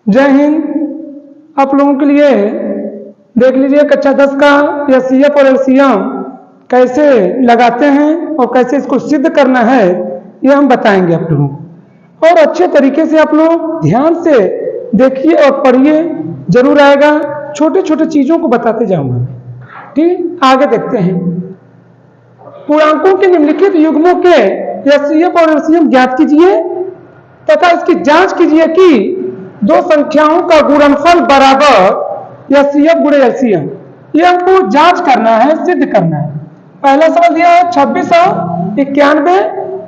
जय हिंद। आप लोगों के लिए देख लीजिए कक्षा 10 का एचसीएफ और एलसीएम कैसे लगाते हैं और कैसे इसको सिद्ध करना है, ये हम बताएंगे आप लोगों को। और अच्छे तरीके से आप लोग ध्यान से देखिए और पढ़िए, जरूर आएगा। छोटे छोटे चीजों को बताते जाऊंगा, ठीक। आगे देखते हैं। पूर्णांकों के निम्नलिखित युग्मों के एचसीएफ और एलसीएम ज्ञात कीजिए तथा इसकी जांच कीजिए कि दो संख्याओं का गुणनफल बराबर एचसीएफ गुणे एलसीएम। ये हमको जांच करना है, सिद्ध करना है। पहला सवाल दिया है 26 और 91,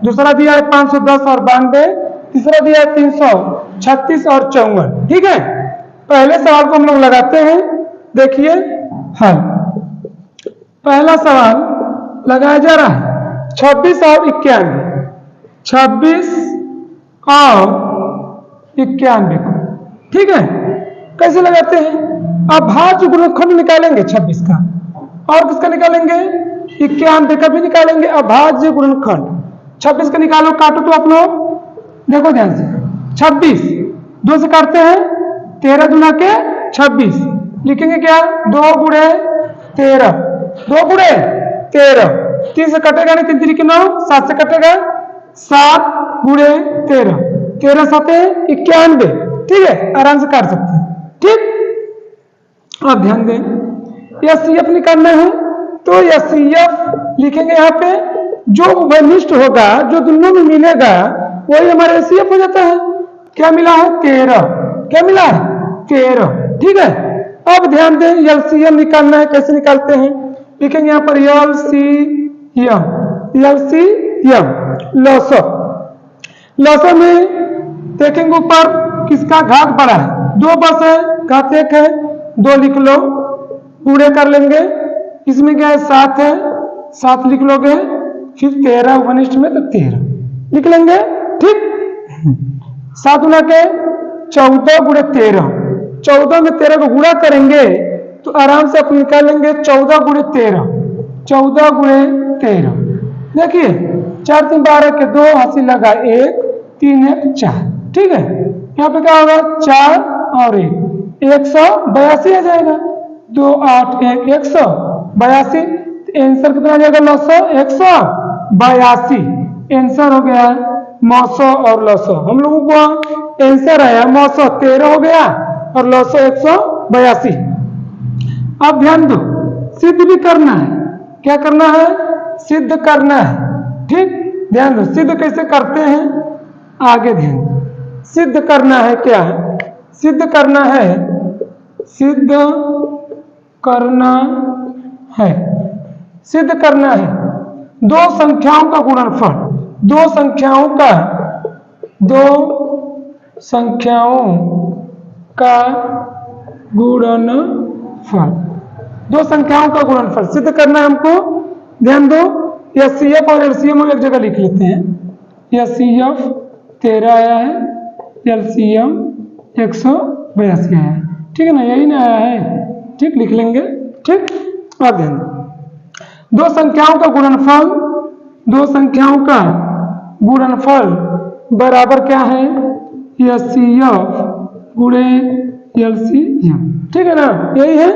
दूसरा दिया है 510 और 92, तीसरा दिया है 336 और 54। ठीक है, पहले सवाल को हम लोग लगाते हैं। देखिए हल। पहला सवाल लगाया जा रहा है 26 और 91, 26 और 91 को। ठीक है, कैसे लगाते हैं? अभाज्य गुणनखंड निकालेंगे 26 का, और किसका निकालेंगे? 91 का भी निकालेंगे अभाज्य गुणनखंड। 26 का निकालो, काटो तो आप लोग देखो ध्यान से। 26 2 से काटते हैं, 13 दूना के 26, लिखेंगे क्या? 2 गुणे 13, 2 गुणे 13, 3 से कटेगा नहीं, 3 3 9, 7 से कटेगा, 7 गुणे 13, 13 7 91। ठीक है, आराम से काट सकते हैं। ठीक, अब ध्यान दें, एचसीएफ निकालना है तो एचसीएफ लिखेंगे यहाँ पे, जो उभयनिष्ठ होगा, जो दोनों में मिलेगा वही हमारा एचसीएफ हो जाता है। क्या मिला है? 13। क्या मिला है? 13। ठीक है, अब ध्यान दें, एलसीएम निकालना है। कैसे निकालते हैं? लिखेंगे यहाँ पर एलसीएम, एलसीएम लसो में देखेंगे ऊपर किसका घात बड़ा है? 2 बस है, घात 1 है, 2 लिख लो, पूरे कर लेंगे। इसमें क्या है? 7 है, 7 लिख लोगे, फिर 13 वनिष्ठ में तो 13 लिख लेंगे। ठीक, 7 गुना के 14 गुणे 13, 14 में 13 को गुणा करेंगे तो आराम से आप निकाल लेंगे 14 गुणे 13, 14 गुणे 13। देखिए 4 3 12 के 2, हासिल लगा 1, 3 1 4। ठीक है, यहाँ पे क्या होगा? 4 और 1, 182 आ जाएगा। 2 8 1 182। आंसर कितना आ जाएगा? 900, 182। आंसर हो गया 900 और 900। हम लोगों को आंसर आया 913 हो गया और 900 182। अब ध्यान दो, सिद्ध भी करना है। क्या करना है? सिद्ध करना है। ठीक, ध्यान दो, सिद्ध कैसे करते हैं? आगे ध्यान दो, सिद्ध करना है। क्या है? सिद्ध करना है, सिद्ध करना है, सिद्ध करना है दो संख्याओं का गुणनफल, दो संख्याओं का गुणनफल, दो संख्याओं का गुणनफल सिद्ध करना है हमको। ध्यान दो, एचसीएफ और एलसीएम हम एक जगह लिख लेते हैं। एचसीएफ 13 आया है, एलसीएम 182 आया है। ठीक है ना, यही ना आया है? ठीक, लिख लेंगे। ठीक, अब ध्यान दो, दो संख्याओं का गुणनफल, दो संख्याओं का गुणनफल बराबर क्या है? एचसीएफ गुणे एलसीएम। ठीक है ना, यही है।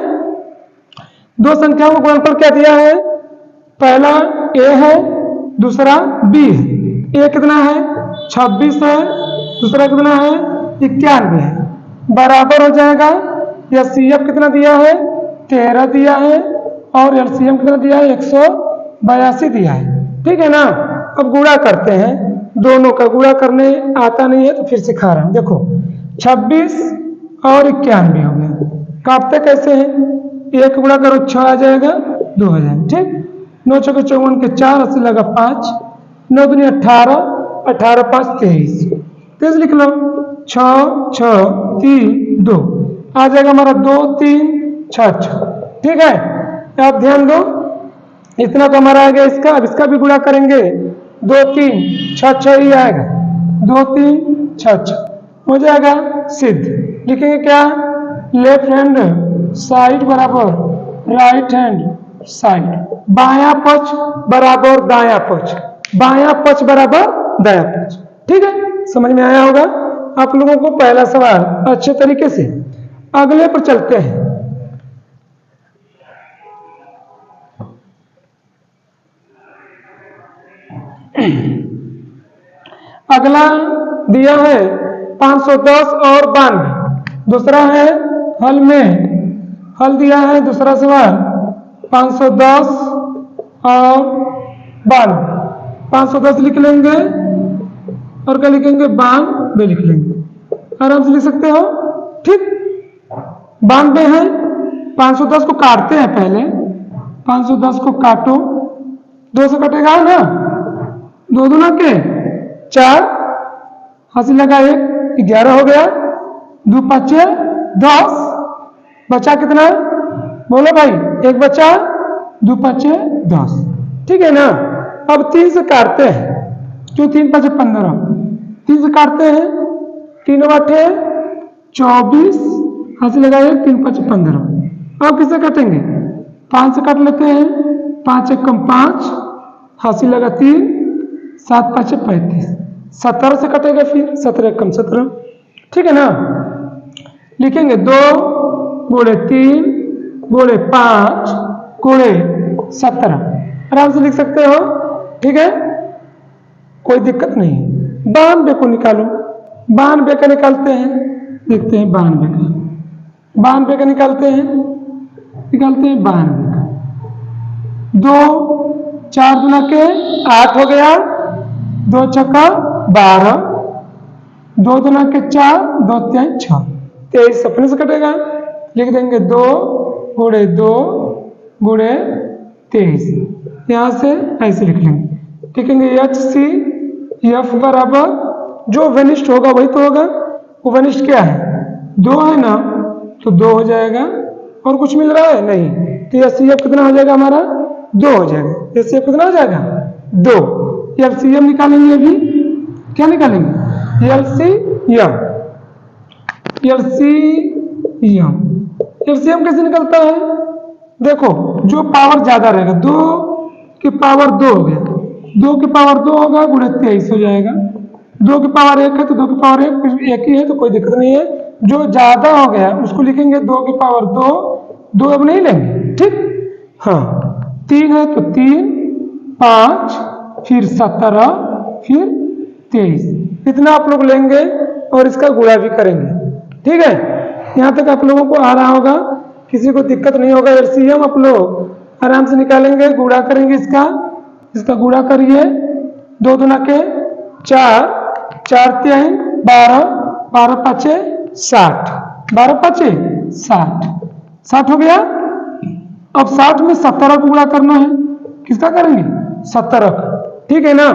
दो संख्याओं का गुणनफल क्या दिया है? पहला ए है, दूसरा बी है। ए कितना है? 26 है, दूसरा कितना है? 91 है। बराबर हो जाएगा, एचसीएफ कितना दिया है? 13 दिया है, और एलसीएम कितना दिया है? 182 दिया है। ठीक है ना, अब गुणा करते हैं। दोनों का गुणा करने आता नहीं है तो फिर सिखा रहा हूं। देखो 26 और 91 हो गया, काटते कैसे हैं? 1 गुणा करो 6 आ जाएगा, 2 आ जाएगा। ठीक, 9 6 54 के 4, 80 लगा 5, 9 दूनी 18, 18 5 23, 23 लिख लो। 6 6 3 2 आ जाएगा हमारा 2 3 6 6। ठीक है, आप ध्यान दो, इतना तो हमारा आ गया इसका। अब इसका भी गुणा करेंगे, 2 3 6 6 ही आएगा, 2 3 6 6 हो जाएगा सिद्ध। लिखेंगे क्या? लेफ्ट हैंड साइड बराबर राइट हैंड साइड, बायां पक्ष बराबर दायां पक्ष, बायां पक्ष बराबर दायां पक्ष। ठीक है, समझ में आया होगा। आप लोगों को पहला सवाल अच्छे तरीके से, अगले पर चलते हैं। अगला दिया है 510 और 92। दूसरा है हल में, हल दिया है दूसरा सवाल 510 और 92। 510 लिख लेंगे और क्या लिखेंगे, 92 लिख लेंगे, आराम से लिख सकते हो। ठीक, 92 है। 510 को काटते हैं पहले, 510 को काटो, 2 से कटेगा ना, 2 दूना के 4, हासिल लगा 1, 11 हो गया, 2 5 10, बचा कितना, बोलो भाई, 1 बचा, 2 5 10, ठीक है ना। अब 3 से काटते हैं, क्यों, 3 5 15, 3 से काटते हैं, 3 8 24, हासिल लगा 1, 3 5 15। अब किससे काटेंगे, 5 से काट लेते हैं, 5 1 5, हासिल लगा 3, 7 5 35, 17 से कटेगा, फिर 17 कम 17, ठीक है ना। लिखेंगे 2 गुणे 3 गुणे 5 गुणे 17, आराम से लिख सकते हो, ठीक है, कोई दिक्कत नहीं। 92 को निकालो, 92 का निकालते हैं, देखते हैं 92 का, 92 का निकालते हैं 92 का। 2 4 गुना के 8 हो गया, 2 छक्का 12, 2 गुना के 4, 2 3 6, 23 अपने से कटेगा, लिख देंगे 2 गुणे 2 गुणे 23, यहां से ऐसे लिख लेंगे, लिखेंगे HCF बराबर, जो वनिष्ठ होगा वही तो होगा, वो वनिष्ठ क्या है, 2 है ना, तो 2 हो जाएगा, और कुछ मिल रहा है नहीं, तो HCF कितना हो जाएगा हमारा, 2 हो जाएगा। HCF कितना हो जाएगा, 2। LCM निकालेंगे, अभी क्या निकालेंगे, LCM। LCM कैसे निकलता है, देखो, जो पावर ज्यादा रहेगा, 2 की पावर 2 हो गया, 2 की पावर 2 होगा, गुणे 23 हो जाएगा, 2 की पावर 1 है तो 2 की पावर 1, फिर 1 ही है तो कोई दिक्कत नहीं है, जो ज्यादा हो गया उसको लिखेंगे 2 की पावर 2, 2 अब नहीं लेंगे, ठीक, हाँ, 3 है तो 3 5, फिर 17, फिर 23, इतना आप लोग लेंगे और इसका गुणा भी करेंगे, ठीक है। यहाँ तक आप लोगों को आ रहा होगा, किसी को दिक्कत नहीं होगा। LCM आप लोग आराम से निकालेंगे, गुणा करेंगे, इसका गुणा करिए, 2 दूना के 4, 4 3 12, 12 5 60, 12 5 60 हो गया। अब 60 में 17 को गुणा करना है, किसका करेंगे, 17 का, ठीक है ना।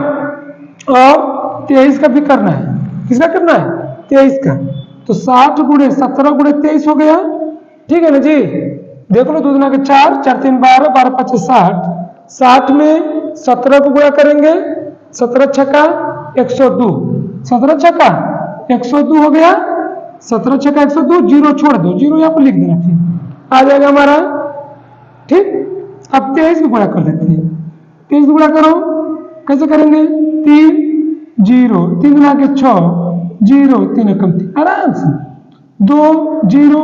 और 23 का भी करना है, किसका करना है, 23 का, तो 60 गुणे 17 गुणे 23 हो गया, ठीक है ना जी। देख लो, 2 दूना के 4, 4 3 12, 12 5 60, 60 में 17 को गुणा करेंगे, 17 छक्का 102, 17 छक्का 102 हो गया, 17 छक्का 102, 0 छोड़ दो, 0 यहाँ पर लिख देना, फिर आ जाएगा हमारा, ठीक। अब 23 को गुणा कर देते हैं, 23 को गुणा करो, कैसे करेंगे, 3 0, 3 गुना के 6, 0 3 कम 3, आराम से 2 0,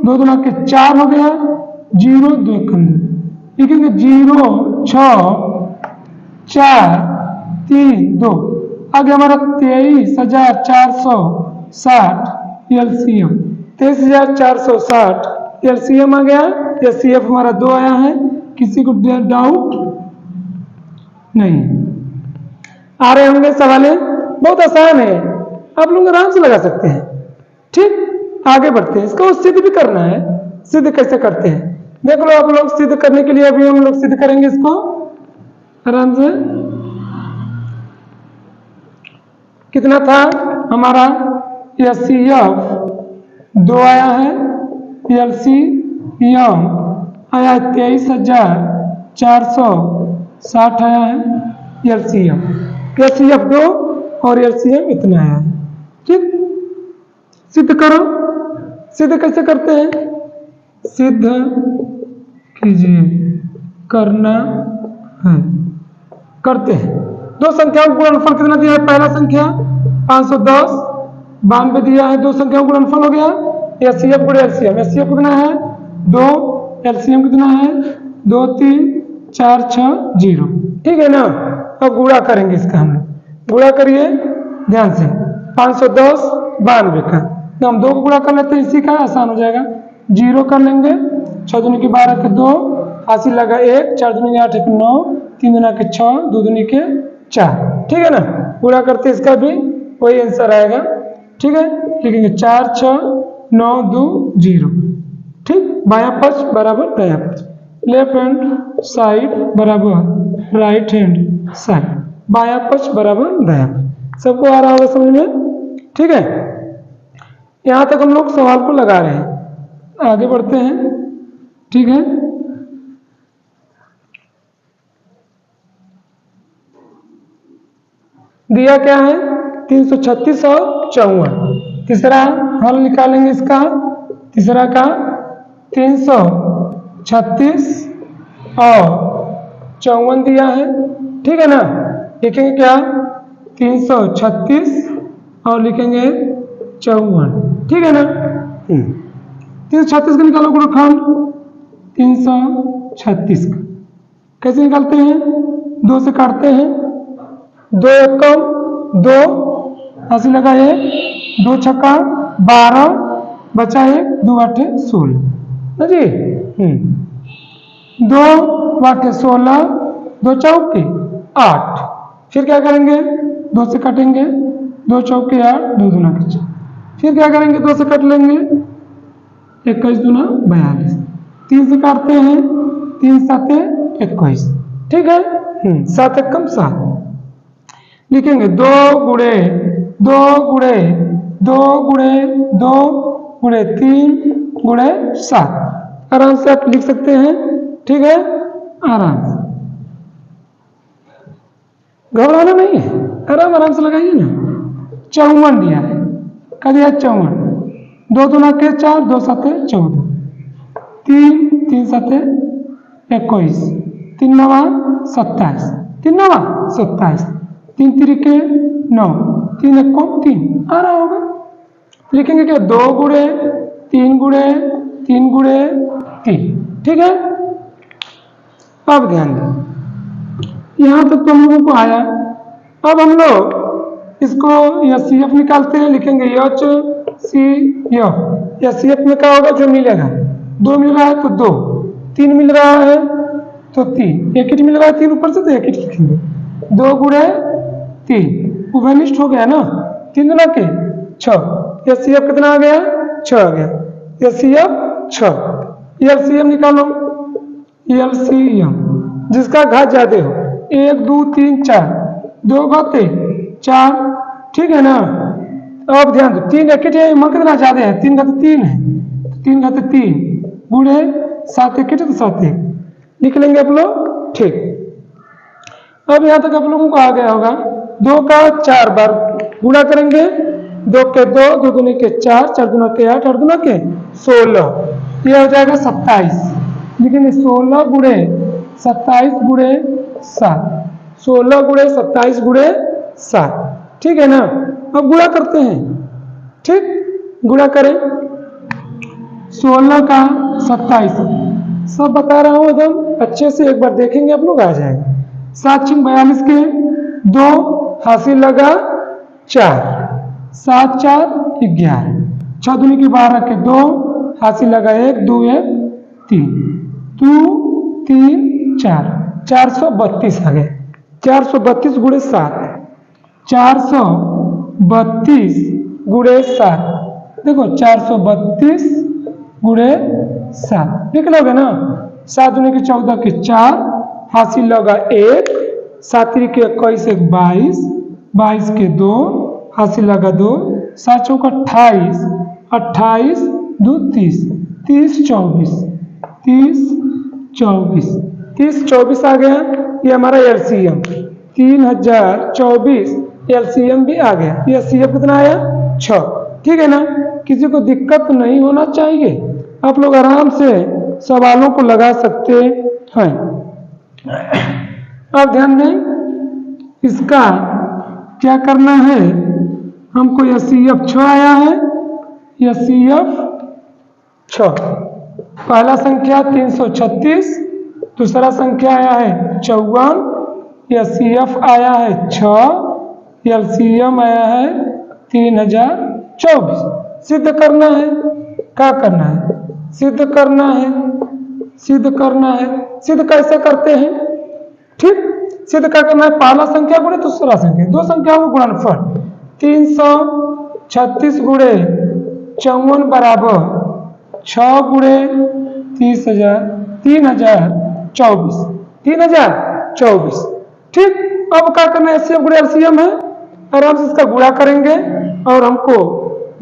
2 गुना के 4 हो गया, 0 2 कम 2, लिखेंगे 0 6 4 3 2, आगे हमारा 23,460 LCM, 23,460 LCM आ गया। HCF हमारा 2 आया है, किसी को डाउट नहीं आ रहे होंगे, सवालें बहुत आसान है, आप लोग आराम से लगा सकते हैं, ठीक। आगे बढ़ते हैं, इसको सिद्ध भी करना है, सिद्ध कैसे करते हैं देख लो आप लोग। सिद्ध करने के लिए अभी हम लोग सिद्ध करेंगे इसको आराम से। कितना था हमारा, HCF 2 आया है, LCM आया 23,460 आया है, HCF 2 और LCM इतना आया है, ठीक। सिद्ध करो, सिद्ध कैसे करते हैं, सिद्ध कीजिए, करना है, करते हैं। 2 संख्याओं का गुणनफल कितना दिया है, पहला संख्या 510 92 दिया है, दो संख्याओं का गुणनफल हो गया एचसीएफ गुणे एलसीएम। एचसीएफ कितना है 2, एलसीएम कितना है 2 3 4 6 0। ठीक है ना। अब गुणा करेंगे इसका, हम लोग गुणा करिए ध्यान से। 510 92 का तो हम 2 को गुणा कर लेते हैं, इसी का आसान हो जाएगा। 0 कर लेंगे, 6 दूनी के 12 के 2, हासिल लगा 1, 4 दूनी के 8 के 9, 3 दूना के 6, 2 दूनी के 4। ठीक है ना। पूरा करते इसका भी वही आंसर आएगा। ठीक है, लिखेंगे 4 6 9 2 0। ठीक, बायां पक्ष बराबर दायां पक्ष, लेफ्ट हैंड साइड बराबर राइट हैंड साइड, बायां पक्ष बराबर दायां पक्ष। सबको आ रहा होगा समझ में। ठीक है, यहां तक हम लोग सवाल को लगा रहे हैं, आगे बढ़ते हैं। ठीक है, दिया क्या है 336 और 54। तीसरा हल निकालेंगे इसका, तीसरा का 336 और 54 दिया है। ठीक है ना, लिखेंगे क्या 336 और लिखेंगे 54। ठीक है ना। 336 का निकालो गुणनखंड, 336 का कैसे निकालते हैं, 2 से काटते हैं, 2 एकम 2, हासिल लगा 1, 2 छक्का 12, बचा 1, 2 आठे 16 ना जी। 2 वाटे 16, 2 चौके 8। फिर क्या करेंगे 2 से काटेंगे, 2 चौके 8, 2 दूना के 4। फिर क्या करेंगे 2 से काट लेंगे, 21 दूना 42। 3 से काटते हैं, 3 7 21। ठीक है, 7 एकम 7। लिखेंगे 2 गुणे 2 गुणे 2 गुणे 2 गुणे 3 गुणे 7। आराम से आप लिख सकते हैं। ठीक है, आराम से, घबराना नहीं है, आराम आराम से लगाइए ना। 54 दिया है, क्या दिया 54, 2 दूना के 4, 2 7 14, 3 3 7 21, 3 9 27, 3 9 27, 3 3 के 9, 3 1 3 आ रहा होगा। लिखेंगे क्या 2 गुणे 3 गुणे 3 गुणे 3। ठीक है, अब ध्यान दें, यहां तक तो हम लोगों को आया। अब हम लोग इसको एचसीएफ निकालते हैं, लिखेंगे HCF। एचसीएफ में क्या होगा, जो मिलेगा 2 मिल रहा है तो 2, 3 मिल रहा है तो 3, 1 मिल रहा है 3 ऊपर से तो 1 लिखेंगे। 2 गुणे 3 उभयनिष्ठ हो गया ना, 3 दूना के 6। एचसीएफ कितना आ गया 6 आ गया, एचसीएफ 6। एलसीएम निकालो, एलसीएम जिसका घात ज्यादा हो, 1 2 3 4, 2 घाते 4। ठीक है ना। अब ध्यान दो, 3 एक कितना ज्यादा है, 3 घाते 3 है, 3 घाते 3 गुणे 7 एक तो 7 लिख लेंगे आप लोग। ठीक, अब यहां तक आप लोगों को आ गया होगा। 2 का 4 बार गुणा करेंगे, 2 के 2, 2 दूनी के 4, 4 दूना के 8, 8 दूना के 16, यह हो जाएगा 27। लिखेंगे 16 गुणे 27 गुणे 7, 16 गुणे 27 गुणे 7। ठीक है ना। अब गुणा करते हैं। ठीक, गुणा करें 16 का 27, सब बता रहा हूं एकदम अच्छे से, एक बार देखेंगे आप लोग आ जाएगा। 7 6 42 के 2, हासिल लगा 4, 7 4 11, 6 दूनी के 12 के 2, हासिल लगा 1, 2 1 3, 2 3 4, 432 आ गए। 432 गुणे 7, 432 गुणे 7। देखो 432 गुणे 7 लिख लोगे ना। 7 दूनी के 14 के 4, हासिल लगा 1, 7 के 21 1 22, 22 के 2, हासिल लगा 2, 7 चौका 28, 28 2 30, 30 24, 30 24, 30 24 आ गया। ये हमारा एलसीएम 3024 एलसीएम भी आ गया। ये एचसीएफ कितना आया 6। ठीक है ना, किसी को दिक्कत नहीं होना चाहिए, आप लोग आराम से सवालों को लगा सकते हैं। अब ध्यान दें, इसका क्या करना है, हमको SCF 6 आया है, SCF 6। पहला संख्या 336, दूसरा संख्या आया है 54, SCF आया है 6, LCM आया है 3024। सिद्ध करना है, क्या करना है? सिद्ध करना है, सिद्ध करना है। सिद्ध कैसे करते हैं? ठीक, सिद्ध क्या करना है? पहला संख्या गुणे दूसरा संख्या, दो संख्याओं का गुणनफल 336 गुणे 54 बराबर 6 गुणे 3024। ठीक, अब क्या करना है? SCF गुणे LCM है, आराम से इसका गुणा करेंगे और हमको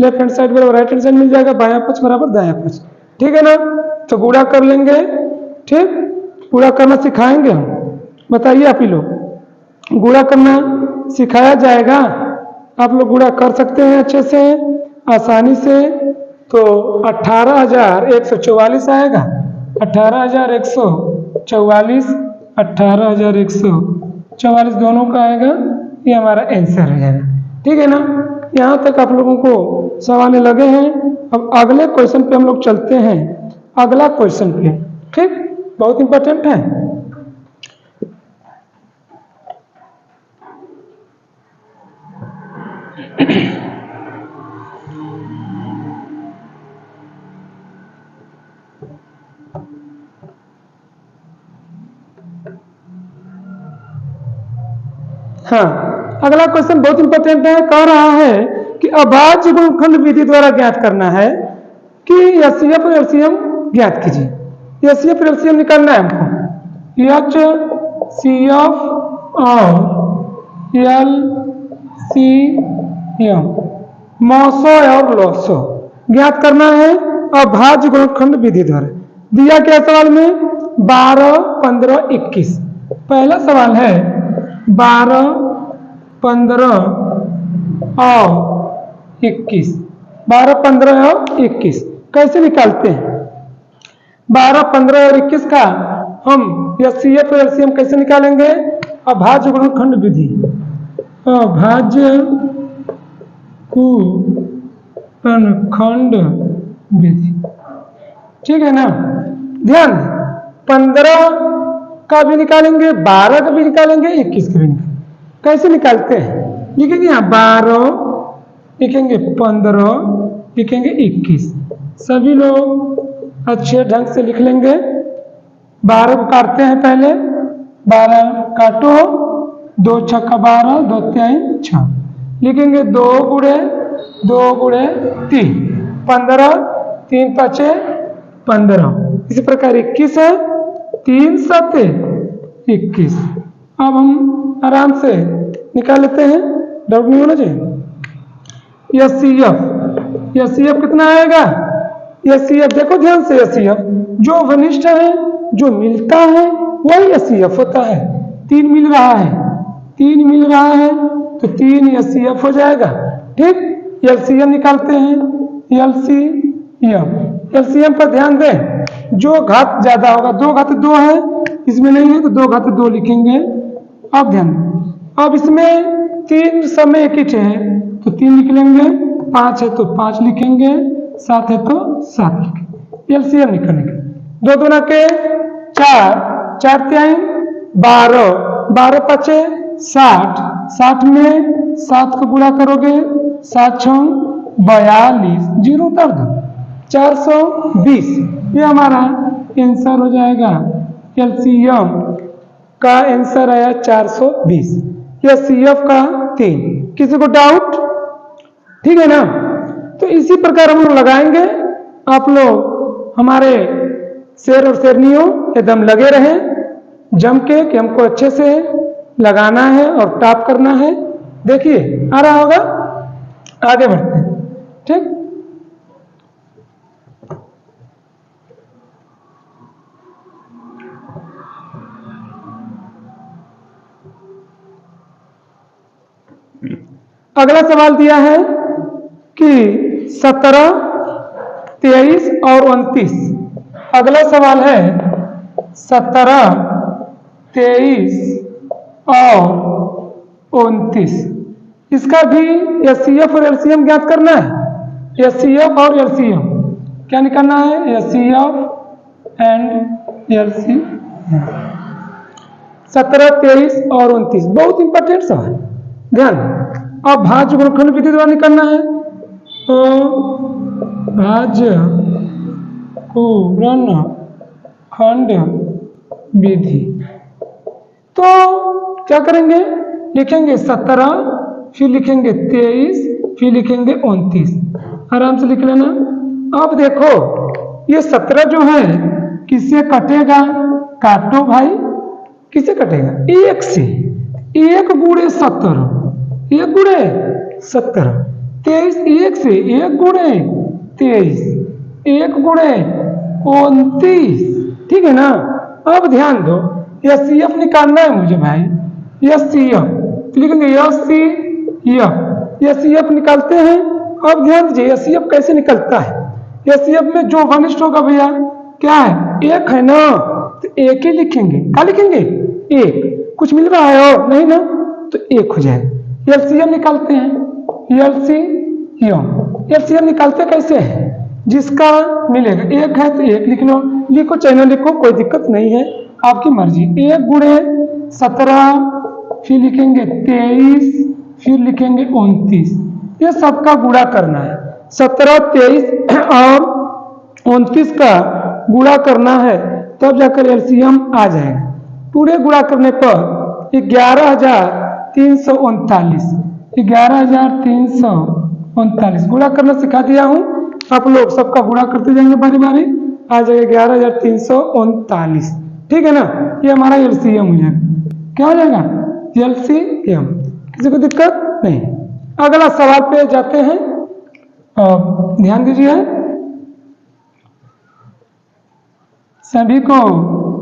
लेफ्ट हैंड साइड बराबर राइट हैंड साइड मिल जाएगा, बायां पक्ष बराबर दायां पक्ष। ठीक है ना? तो गुणा कर लेंगे। ठीक, गुणा करना सिखाएंगे हम, बताइए आप ही लोग। गुणा करना सिखाया जाएगा, आप लोग गुणा कर सकते हैं अच्छे से, आसानी से। तो 18,144 आएगा, 18,144, 18,144 दोनों का आएगा, ये हमारा आंसर हो जाएगा। ठीक है ना? यहाँ तक आप लोगों को सवाल लगे हैं। अब अगले क्वेश्चन पे हम लोग चलते हैं, अगला क्वेश्चन पे। ठीक, बहुत इंपॉर्टेंट है। हाँ, अगला क्वेश्चन बहुत इंपॉर्टेंट है। कह रहा है कि अभाज्य गुणनखंड विधि द्वारा ज्ञात करना है कि SCF और LCM ज्ञात कीजिए। SCF और LCM निकालना है हमको। HCF और LCM, मौसो और लौसो ज्ञात करना है अभाज्य गुणनखंड विधि द्वारा। दिया क्या सवाल में? 12, 15, 21। पहला सवाल है 12, 15 और 21। 12, 15 और 21 कैसे निकालते हैं? 12, 15 और 21 का हम SCF और LCM कैसे निकालेंगे? अभाज्य गुणनखंड विधि, अभाज्य गुणनखंड विधि। ठीक है ना? ध्यान, 15 का भी निकालेंगे, 12 का भी निकालेंगे, 21 का भी निकालेंगे। कैसे निकालते हैं? लिखेंगे यहाँ 12, लिखेंगे 15, लिखेंगे 21। सभी लोग अच्छे ढंग से लिख लेंगे। 12 को काटते हैं पहले, 12 काटो, 2 छक्का 12, 2 3 6। लिखेंगे 2 गुणे 3, 15, 3 5 15। इसी प्रकार 21 है, 3 7 21। अब हम आराम से निकाल लेते हैं, डाउट नहीं होना चाहिए। SCF कितना आएगा? SCF देखो ध्यान से, SCF जो वनिष्ठ है, जो मिलता है वही SCF होता है। 3 मिल रहा है, 3 मिल रहा है तो 3 SCF हो जाएगा। ठीक, LCM निकालते हैं। LCM पर ध्यान दें, जो घात ज्यादा होगा, 2 घात 2 है, इसमें नहीं है तो 2 घात 2 लिखेंगे। अब ध्यान दें, अब इसमें 3 समय एक ही है तो 3 लिख लेंगे, 5 है तो 5 लिखेंगे, 7 है तो 7 लिखेंगे। LCM निकालेंगे। 2 दूना के 4, 4 3 12, 12 5 60, 60 में 7 को गुणा करोगे, 7 6 42, 0 उतार दो, 420। ये हमारा आंसर हो जाएगा। LCM का आंसर आया 420, SCF का 3। किसी को डाउट? ठीक है ना? तो इसी प्रकार हम लोग लगाएंगे। आप लोग हमारे शेर और शेरनियों एकदम लगे रहें जम के, कि हमको अच्छे से लगाना है और टॉप करना है। देखिए आ रहा होगा, आगे बढ़ते हैं। ठीक, अगला सवाल दिया है कि 17, 23 और 29। अगला सवाल है 17, 23 और 29। इसका भी एचसीएफ और एलसीएम ज्ञात करना है। एचसीएफ और एलसीएम क्या निकालना है? एचसीएफ एंड एलसीएम 17, 23 और 29 बहुत इंपॉर्टेंट सब है, ध्यान। अब भाज्य गुणनखंड विधि द्वारा निकालना है, तो भाज्य गुणनखंड विधि तो क्या करेंगे? लिखेंगे 17, फिर लिखेंगे 23, फिर लिखेंगे 29। आराम से लिख लेना। अब देखो ये 17 जो है किससे कटेगा? काटो भाई, किससे कटेगा? 1 से। 1 गुणे 17, 1 गुणे 17। 23 1 से, 1 गुणे 23, 1 गुणे 29, ठीक है ना। अब ध्यान दो, एचसीएफ निकालना है मुझे भाई, एचसीएफ लिखेंगे, एचसीएफ निकालते हैं। अब ध्यान दीजिए एचसीएफ कैसे निकलता है। एचसीएफ में जो वनिष्ठ होगा भैया क्या है? 1 है ना, तो 1 ही लिखेंगे। क्या लिखेंगे? 1। कुछ मिल रहा है और नहीं ना, तो 1 हो जाएगा। एलसीएम निकालते हैं, एलसीएम निकालते कैसे है? जिसका मिलेगा 1 है तो 1 लिख लो, लिखो चाहे ना लिखो कोई दिक्कत नहीं है, आपकी मर्जी। 1 गुणे 17, फिर लिखेंगे 23, फिर लिखेंगे 29। ये सबका गुणा करना है। 17, 23 और 29 का गुणा करना है, तब जाकर एलसीएम आ जाएगा। पूरे गुणा करने पर 11,339, 11,339 गुणा करना सिखा दिया हूं। आप लोग सबका गुणा करते जाएंगे बारी बारी, आ जाएगा 11,339, ठीक है ना। ये हमारा एलसीएम हो जाएगा। क्या हो जाएगा? एलसीएम। किसी को दिक्कत नहीं। अगला सवाल पे जाते हैं, ध्यान दीजिए, सभी को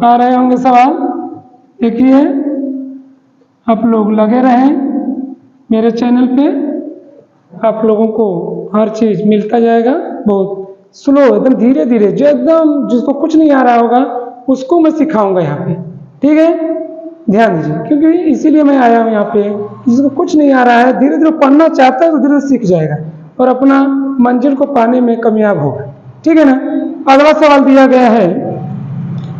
आ रहे होंगे सवाल। देखिए आप लोग लगे रहें मेरे चैनल पे, आप लोगों को हर चीज मिलता जाएगा। बहुत स्लो, एकदम धीरे धीरे, जो एकदम जिसको कुछ नहीं आ रहा होगा उसको मैं सिखाऊंगा यहाँ पे, ठीक है। ध्यान दीजिए, क्योंकि इसीलिए मैं आया हूँ यहाँ पे। जिसको कुछ नहीं आ रहा है, धीरे धीरे पढ़ना चाहता है तो धीरे सीख जाएगा और अपना मंजिल को पाने में कामयाब होगा, ठीक है ना। अगला सवाल दिया गया है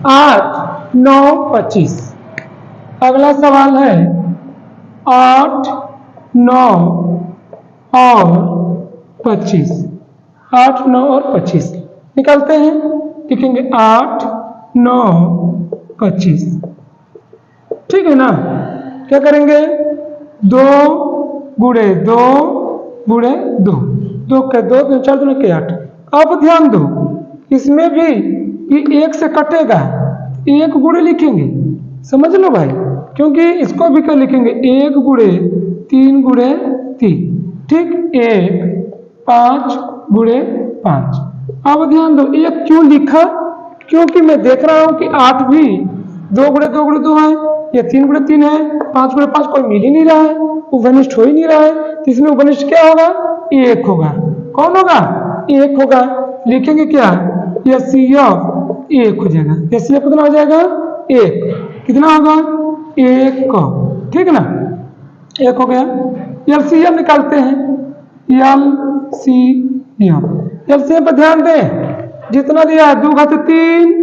8, 9, 25। अगला सवाल है 8, 9 और 25। 8, 9 और 25 निकालते हैं। लिखेंगे 8, 9, 25, ठीक है ना। क्या करेंगे? 2 गुणे 2 गुणे 2, 2 के 2, 4 2 के 8। अब ध्यान दो, इसमें भी ये 1 से कटेगा, 1 गुणे लिखेंगे, समझ लो भाई, क्योंकि इसको भी क्या लिखेंगे? 1 गुणे 3 गुणे 3, ठीक। 1, 5 गुणे 5। अब ध्यान दो, 1 क्यों लिखा? क्योंकि मैं देख रहा हूं कि 8 भी 2 गुणे 2 गुणे 2 है, ये 3 गुणे 3 है, 5 गुणे 5 कोई मिल ही नहीं रहा है, उपनिष्ठ हो ही नहीं रहा है। तो इसमें उपनिष्ठ क्या होगा? 1 होगा। कौन होगा? 1 होगा। लिखेंगे क्या? एचसीएफ 1 हो जाएगा। एचसीएफ कितना हो जाएगा? 1। कितना होगा? 1, ठीक है ना। 1 हो गया। एलसीएम निकालते हैं, एलसीएम पर ध्यान दें, जितना दिया है 2 घाते 3,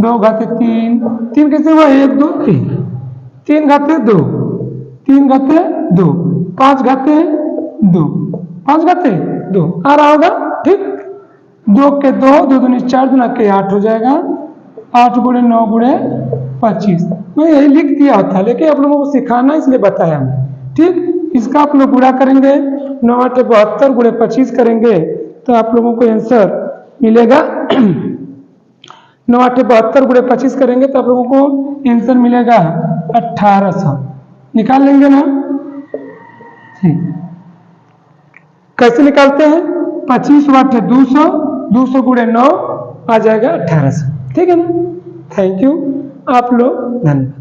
2 घाते 3, 3 कैसे हुआ? 1 2 3, 3 घाते 2, 3 घाते 2, 5 घाते 2, 5 घाते 2 आ रहा होगा, ठीक। 2 के 2, 2 दूनी 4, 2 के 8 हो जाएगा। 8 गुणे 9 गुणे 25। मैं यही लिख दिया था, लेकिन आप लोगों को सिखाना इसलिए बताया मैं, ठीक। इसका आप लोग गुणा करेंगे, 9 8 72 गुणे 25 करेंगे तो आप लोगों को आंसर मिलेगा 9 8 72 गुणे 25 करेंगे तो आप लोगों को आंसर मिलेगा 1800। निकाल लेंगे ना? ठीक। कैसे निकालते हैं? 25 8 200, 200 गुणे 9 आ जाएगा 1800, ठीक है ना। थैंक यू, आप लोग धन्यवाद।